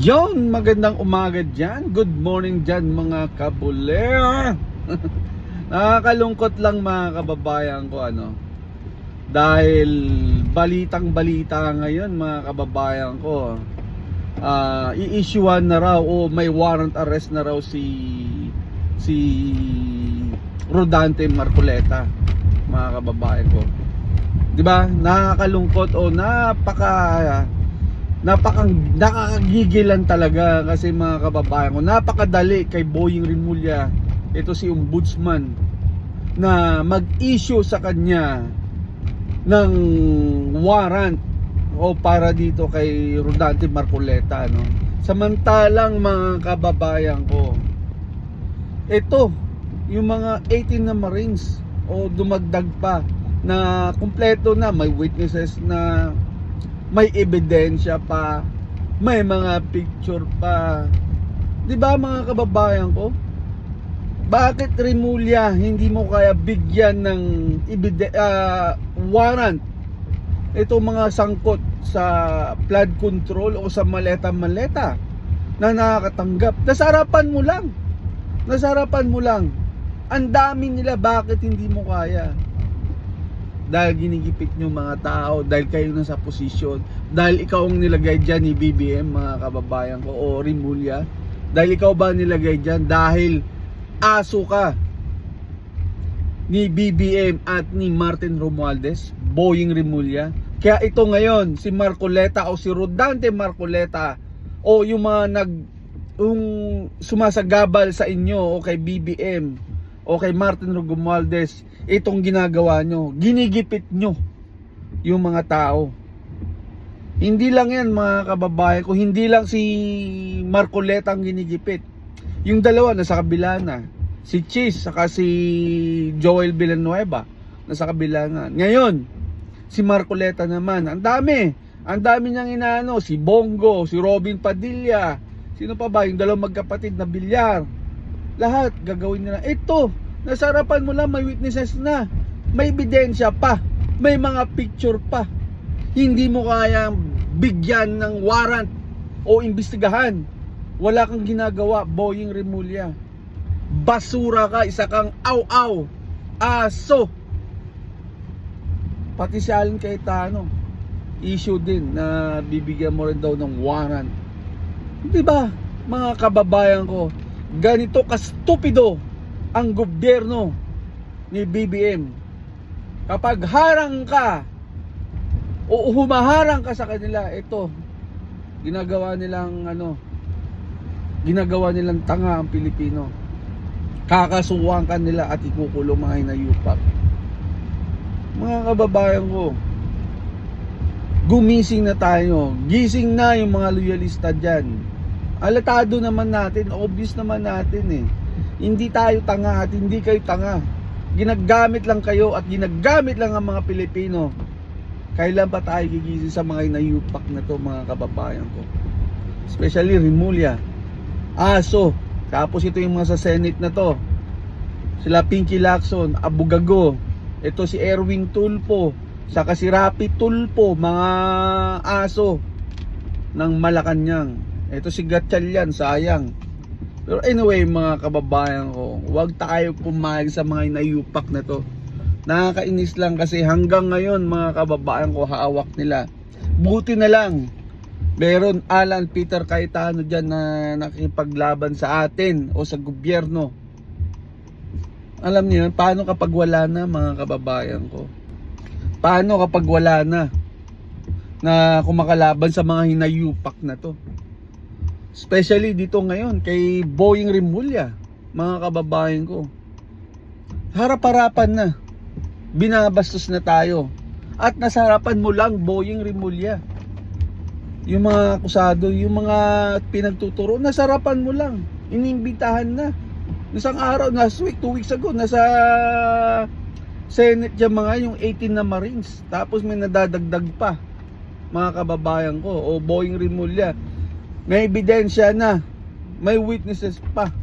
Yon, magandang umaga dyan. Good morning dyan mga kabuler. Nakakalungkot lang mga kababayan ko dahil balitang balita ngayon mga kababayan ko, i-issuean na raw o may warrant arrest na raw si Rodante Marcoleta mga kababayan ko. 'Di ba? Nakakalungkot o nakakagigilan talaga kasi mga kababayan ko, napakadali kay Boying Rimulya, ito si ombudsman, na mag-issue sa kanya ng warrant o para dito kay Rodante Marcoleta, samantalang mga kababayan ko, ito yung mga 18 na Marines o dumagdag pa na kumpleto na, may witnesses na, may ebidensya pa, may mga picture pa. 'Di ba mga kababayan ko? Bakit Rimulya hindi mo kaya bigyan ng warrant ito mga sangkot sa flood control o sa maleta-maleta na nakakatanggap? Nasarapan mo lang. Ang dami nila, bakit hindi mo kaya? Dahil ginigipit nyo mga tao, dahil kayo nasa posisyon, dahil ikaw ang nilagay dyan ni BBM mga kababayan ko o Rimulya, dahil ikaw ba nilagay dyan dahil aso ka ni BBM at ni Martin Romualdez, Boying Rimulya. Kaya ito ngayon si Marcoleta o si Rodante Marcoleta o yung mga sumasagabal sa inyo o kay BBM o kay Martin Romualdez, itong ginagawa nyo, ginigipit nyo yung mga tao. Hindi lang yan mga kababayan ko, hindi lang si Marcoleta ang ginigipit. Yung dalawa nasa kabila na, si Cheese saka si Joel Villanueva nasa kabila na. Ngayon si Marcoleta naman, ang dami niyang inaano, si Bongo, si Robin Padilla, sino pa ba, yung dalawang magkapatid na bilyar. Lahat gagawin nila. Ito, nasa harapan mo lang, may witnesses na, may ebidensya pa, may mga picture pa. Hindi mo kaya bigyan ng warrant o imbestigahan. Wala kang ginagawa, Boying Rimulya. Basura ka, isa kang aw-aw, aso. Pati si Alan Cayetano, issue din na bibigyan mo rin daw ng warrant. Di ba mga kababayan ko, ganito kastupido ang gobyerno ni BBM. Kapag harang ka o humaharang ka sa kanila, ito ginagawa nilang tanga ang Pilipino. Kakasuhan ka nila at ikukulong mga hinayupak. Mga kababayan ko, gumising na tayo. Gising na yung mga loyalista dyan. Alatado naman natin, obvious naman natin Hindi tayo tanga at hindi kayo tanga. Ginagamit lang kayo at ginagamit lang ang mga Pilipino. Kailan pa tayo gigising sa mga inayupak na to mga kababayan ko? Especially Rimulya, aso. Tapos ito yung mga sa Senate na to, sila Pinky Lacson, Abugago, ito si Erwin Tulfo, saka si Rapi Tulfo, mga aso ng Malacanang. Ito si Gatchalian, sayang. Pero anyway mga kababayan ko, huwag tayo pumayag sa mga inayupak na to. Nakakainis lang kasi hanggang ngayon mga kababayan ko, hawak nila. Buti na lang meron Alan Peter Cayetano dyan na nakipaglaban sa atin o sa gobyerno. Alam niyo paano kapag wala na mga kababayan ko? Paano kapag wala na kumakalaban sa mga hinayupak na to? Especially dito ngayon kay Boying Rimulya, mga kababayan ko. Harap-harapan na, binabastos na tayo. At nasa harapan mo lang, Boying Rimulya. Yung mga akusado, yung mga pinagtuturo, nasa harapan mo lang. Inimbitahan na. Isang araw, last week, 2 weeks ago, nasa Senate yung mga yung 18 na Marines. Tapos may nadadagdag pa, mga kababayan ko, o Boying Rimulya. May ebidensya na, may witnesses pa.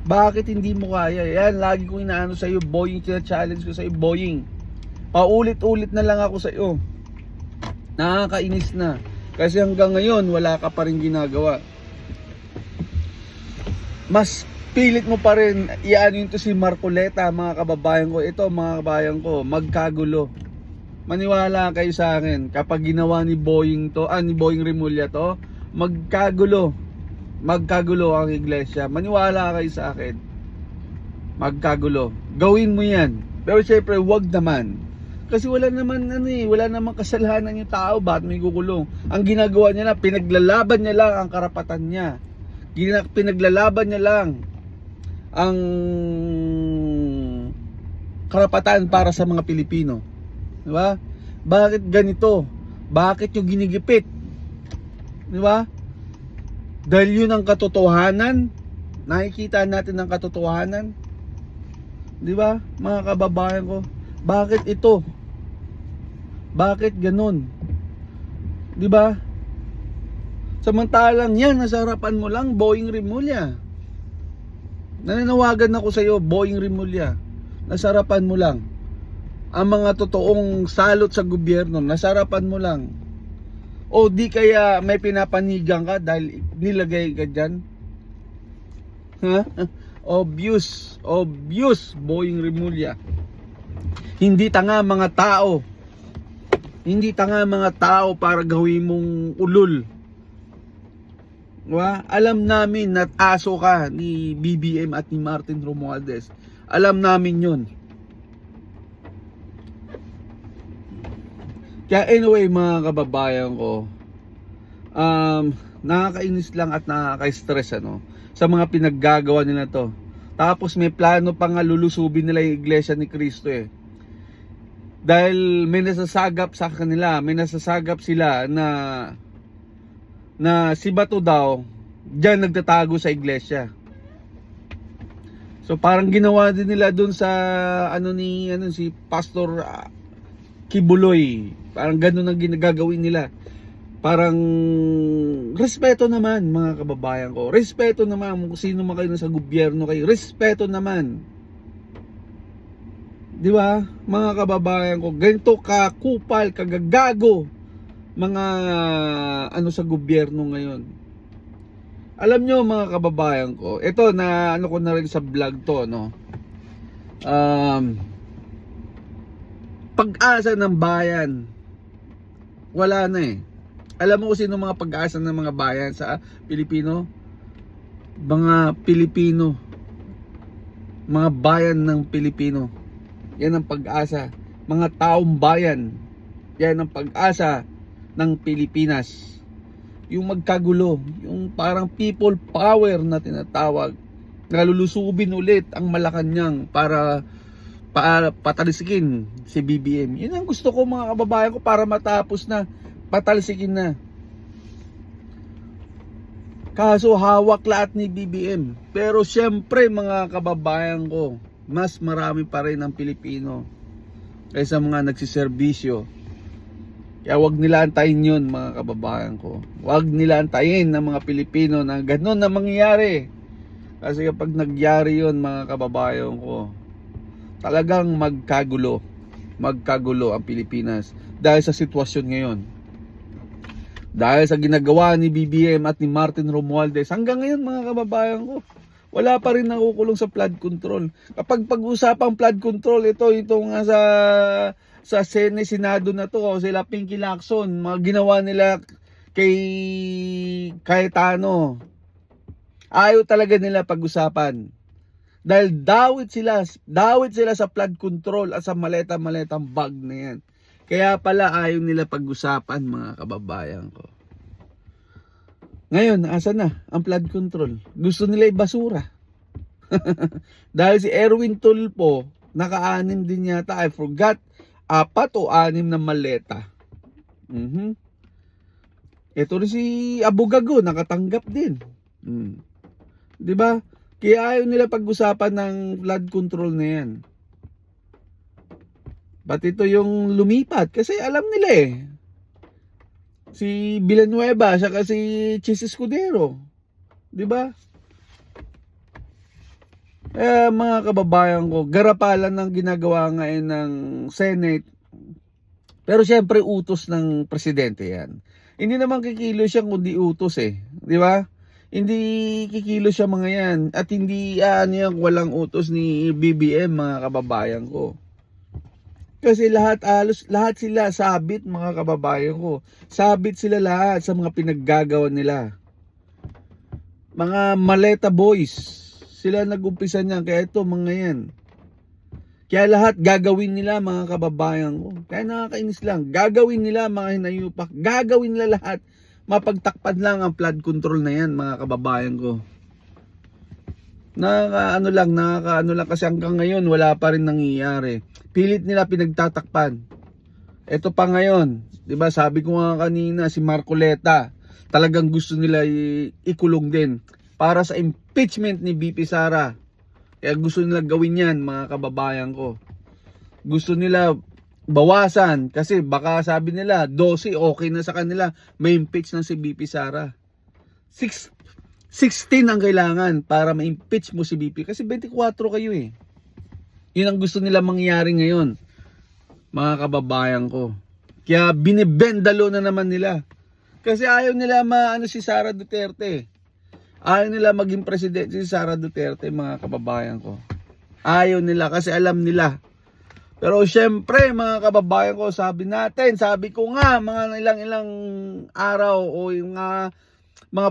Bakit hindi mo kaya? Yan, lagi kong inaano sa iyo, Boying, challenge ko sa iyo, Boying. Paulit-ulit na lang ako sa iyo. Nakakainis na. Kasi hanggang ngayon, wala ka pa rin ginagawa. mas pilit mo pa rin iano yun to si Marcoleta, mga kababayan ko. Ito mga kababayan ko, magkagulo. Maniwala kayo sa akin, kapag ginawa ni Boying to, ni Boying Rimulya to, magkagulo. Magkagulo ang iglesia. Maniwala kayo sa akin. Magkagulo. Gawin mo yan. Pero syempre, wag naman. Kasi wala naman wala naman kasalanan yung tao, bakit may gukulong? Ang ginagawa niya na, pinaglalaban niya lang ang karapatan niya. Pinaglalaban niya lang ang karapatan para sa mga Pilipino. Di ba? Bakit ganito? Bakit yung ginigipit? Di ba? Dahil yun ang katotohanan. Nakikita natin ang katotohanan. Di ba? Mga kababayan ko, bakit ito? Bakit ganun? Di ba? Samantalang yan, nasa harapan mo lang, Boying Rimulya. Nananawagan ako sa iyo, Boying Rimulya. Nasa harapan mo lang. Ang mga totoong salot sa gobyerno, nasa harapan mo lang. O di kaya may pinapanigan ka dahil nilagay ka dyan? Ha? Obvious, Boying Rimulya. Hindi tanga mga tao. Hindi tanga mga tao para gawin mong ulol. Diba? Alam namin na aso ka ni BBM at ni Martin Romualdez. Alam namin yun. Kaya anyway mga kababayan ko, nakakainis lang at nakaka-stress sa mga pinaggagawa nila to. Tapos may plano pa nga lulusubin nila yung iglesia ni Cristo Dahil may nasasagap sa kanila, may nasasagap sila na si Bato daw diyan nagtatago sa iglesia. So parang ginawa din nila doon sa si Pastor Kibuloy. Parang ganoon ang ginagagawin nila. Parang respeto naman mga kababayan ko. Respeto naman kung sino man kayo sa gobyerno kayo. Respeto naman. Di ba? Mga kababayan ko, ganito kakupal, kagagago mga sa gobyerno ngayon. Alam nyo mga kababayan ko, ito na ko na rin sa vlog to, pag-asa ng bayan wala na Alam mo kung sino mga pag-asa ng mga bayan sa Pilipino? Mga Pilipino, mga bayan ng Pilipino. Yan ang pag-asa. Mga taong bayan, yan ang pag-asa ng Pilipinas. Yung magkagulo, yung parang people power na tinatawag, nalulusubin ulit ang Malacanang para patalsikin si BBM. Yun ang gusto ko mga kababayan ko, para matapos na, patalsikin na. Kaso hawak lahat ni BBM. Pero syempre mga kababayan ko, mas marami pa rin ang Pilipino kaysa mga nagsiservisyo. Kaya wag nila antayin yun mga kababayan ko. Wag nila antayin ng mga Pilipino na gano'n na mangyayari. Kasi kapag nagyari yun mga kababayan ko, talagang magkagulo. Magkagulo ang Pilipinas dahil sa sitwasyon ngayon. Dahil sa ginagawa ni BBM at ni Martin Romualdez, hanggang ngayon mga kababayan ko, wala pa rin nakukulong sa flood control. Kapag pag-usapang flood control, ito nga sa Senado na to, sila Pinky Lacson, mga ginawa nila kay Cayetano, ayaw talaga nila pag-usapan. Dahil dawit sila sa flood control at sa maleta-maletang bag na yan. Kaya pala ayaw nila pag-usapan mga kababayan ko. Ngayon, asa na ang flood control? Gusto nila ibasura. Dahil si Erwin Tulfo, naka-anim din yata, I forgot, 4 o 6 na maleta. Ito rin si Abugago, nakatanggap din. Diba? Kaya ayaw nila pag-usapan ng flood control na yan. Ba't ito yung lumipat? Kasi alam nila si Villanueva saka si Chis Escudero, di ba? Mga kababayan ko, garapalan ng ginagawa ngayon ng Senate. Pero syempre utos ng presidente yan. Hindi naman kikilos siya kundi utos di ba? Hindi kikilos siya mga yan. At hindi yan walang utos ni BBM mga kababayan ko. Kasi lahat sila sabit mga kababayan ko. Sabit sila lahat sa mga pinaggagawa nila. Mga maleta boys. Sila nag-umpisa niyan. Kaya ito mga yan. Kaya lahat gagawin nila mga kababayan ko. Kaya nakakainis lang. Gagawin nila mga hinayupak. Gagawin nila lahat. Mapagtakpan lang ang flood control na yan mga kababayan ko. Nakakaano lang kasi hanggang ngayon wala pa rin nangyayari. Pilit nila pinagtatakpan. Ito pa ngayon, 'di ba? Sabi ko nga kanina si Marcoleta, talagang gusto nila ikulong din para sa impeachment ni BP Sara. Kaya gusto nila gawin 'yan, mga kababayan ko. Gusto nila bawasan kasi baka sabi nila 12 okay na sa kanila, may impeach na si BP Sara. 16 ang kailangan para ma-impeach mo si BP kasi 24 kayo eh. Yun ang gusto nila mangyari ngayon, mga kababayan ko. Kaya binibendalo na naman nila. Kasi ayaw nila maano si Sara Duterte. Ayaw nila maging presidente si Sara Duterte, mga kababayan ko. Ayaw nila kasi alam nila. Pero syempre, mga kababayan ko, sabi ko nga, mga ilang araw o yung mga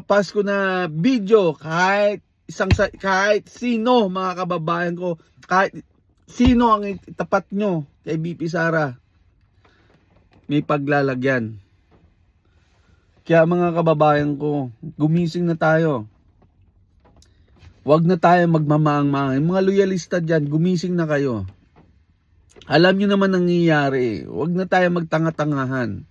Pasko na video, kahit sino, mga kababayan ko, kahit sino ang itapat nyo kay BP Sara, may paglalagyan. Kaya mga kababayan ko, gumising na tayo. Huwag na tayo magmamaang-maang. Yung mga loyalista dyan, gumising na kayo. Alam nyo naman nangyayari. Huwag na tayo magtanga-tangahan.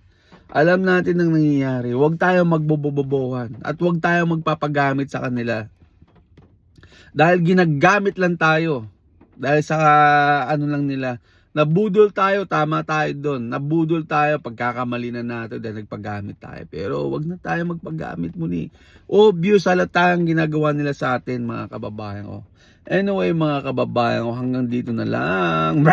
Alam natin ang nangyayari. Huwag tayo magbobobobohan. At huwag tayo magpapagamit sa kanila. Dahil ginagamit lang tayo. Dahil sa ano lang nila. Nabudol tayo, tama tayo doon. Nabudol tayo, pagkakamali na natin dahil nagpagamit tayo. Pero wag na tayo magpagamit muli. Obvious halata ang ginagawa nila sa atin, mga kababayan ko. Anyway, mga kababayan ko, hanggang dito na lang.